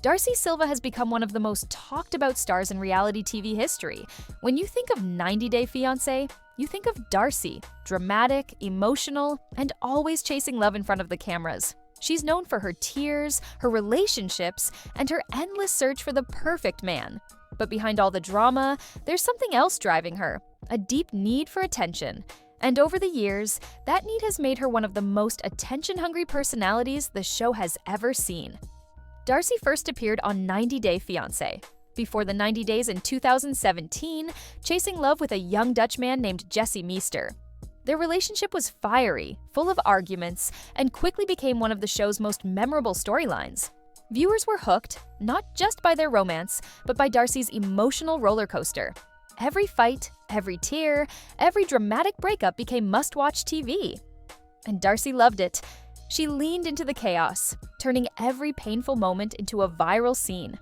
Darcey Silva has become one of the most talked about stars in reality TV history. When you think of 90 Day Fiancé, you think of Darcey, dramatic, emotional, and always chasing love in front of the cameras. She's known for her tears, her relationships, and her endless search for the perfect man. But behind all the drama, there's something else driving her, a deep need for attention. And over the years, that need has made her one of the most attention-hungry personalities the show has ever seen. Darcey first appeared on 90 Day Fiancé. Before the 90 Days in 2017, chasing love with a young Dutch man named Jesse Meester. Their relationship was fiery, full of arguments, and quickly became one of the show's most memorable storylines. Viewers were hooked, not just by their romance, but by Darcey's emotional roller coaster. Every fight, every tear, every dramatic breakup became must-watch TV. And Darcey loved it. She leaned into the chaos, turning every painful moment into a viral scene.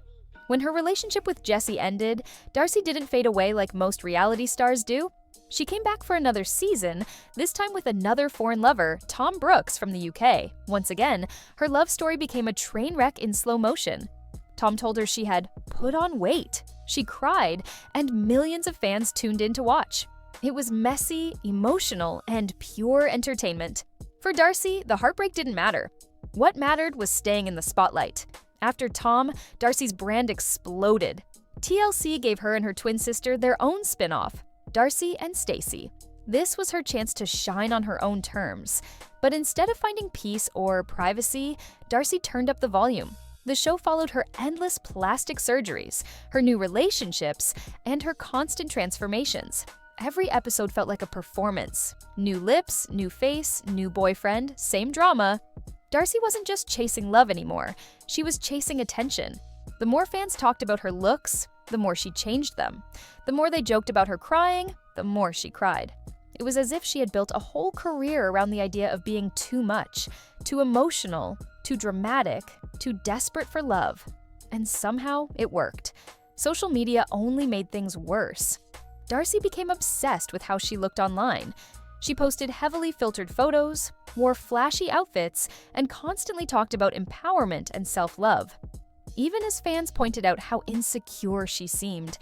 When her relationship with Jesse ended, Darcey didn't fade away like most reality stars do. She came back for another season, this time with another foreign lover, Tom Brooks from the UK. Once again, her love story became a train wreck in slow motion. Tom told her she had put on weight. She cried, and millions of fans tuned in to watch. It was messy, emotional, and pure entertainment. For Darcey, the heartbreak didn't matter. What mattered was staying in the spotlight. After Tom, Darcey's brand exploded. TLC gave her and her twin sister their own spin-off, Darcey and Stacey. This was her chance to shine on her own terms. But instead of finding peace or privacy, Darcey turned up the volume. The show followed her endless plastic surgeries, her new relationships, and her constant transformations. Every episode felt like a performance. New lips, new face, new boyfriend, same drama. Darcey wasn't just chasing love anymore, she was chasing attention. The more fans talked about her looks, the more she changed them. The more they joked about her crying, the more she cried. It was as if she had built a whole career around the idea of being too much, too emotional, too dramatic, too desperate for love. And somehow it worked. Social media only made things worse. Darcey became obsessed with how she looked online. She posted heavily filtered photos, wore flashy outfits, and constantly talked about empowerment and self-love. Even as fans pointed out how insecure she seemed,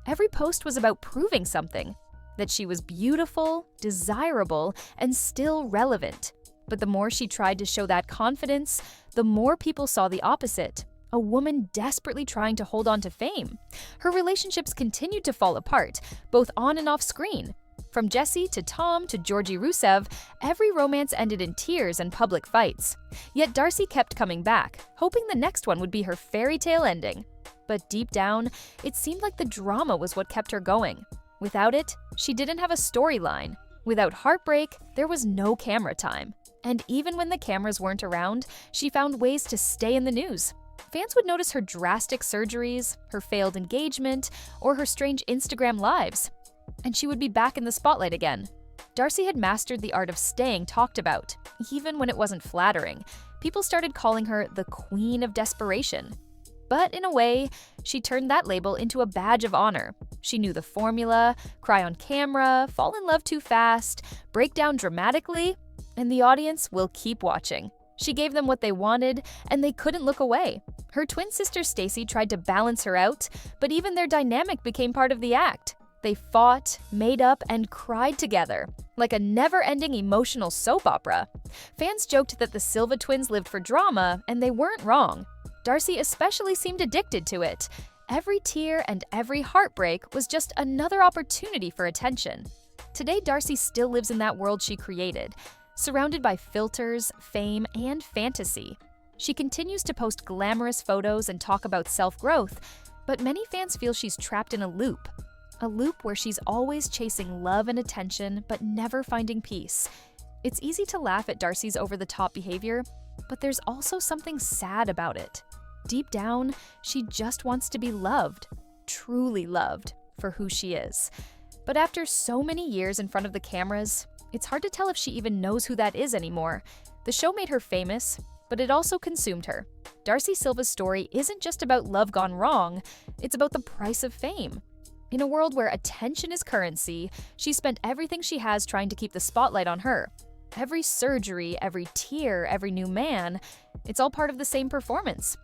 every post was about proving something, that she was beautiful, desirable, and still relevant. But the more she tried to show that confidence, the more people saw the opposite. A woman desperately trying to hold on to fame. Her relationships continued to fall apart, both on and off screen. From Jesse to Tom to Georgi Rusev, every romance ended in tears and public fights. Yet Darcey kept coming back, hoping the next one would be her fairy tale ending. But deep down, it seemed like the drama was what kept her going. Without it, she didn't have a storyline. Without heartbreak, there was no camera time. And even when the cameras weren't around, she found ways to stay in the news. Fans would notice her drastic surgeries, her failed engagement, or her strange Instagram lives. And she would be back in the spotlight again. Darcey had mastered the art of staying talked about, even when it wasn't flattering. People started calling her the Queen of Desperation. But in a way, she turned that label into a badge of honor. She knew the formula: cry on camera, fall in love too fast, break down dramatically, and the audience will keep watching. She gave them what they wanted, and they couldn't look away. Her twin sister Stacey tried to balance her out, but even their dynamic became part of the act. They fought, made up, and cried together, like a never-ending emotional soap opera. Fans joked that the Silva twins lived for drama, and they weren't wrong. Darcey especially seemed addicted to it. Every tear and every heartbreak was just another opportunity for attention. Today, Darcey still lives in that world she created, surrounded by filters, fame, and fantasy. She continues to post glamorous photos and talk about self-growth, but many fans feel she's trapped in a loop where she's always chasing love and attention, but never finding peace. It's easy to laugh at Darcey's over-the-top behavior, but there's also something sad about it. Deep down, she just wants to be loved, truly loved, for who she is. But after so many years in front of the cameras, it's hard to tell if she even knows who that is anymore. The show made her famous, but it also consumed her. Darcey Silva's story isn't just about love gone wrong, it's about the price of fame. In a world where attention is currency, she spent everything she has trying to keep the spotlight on her. Every surgery, every tear, every new man, it's all part of the same performance.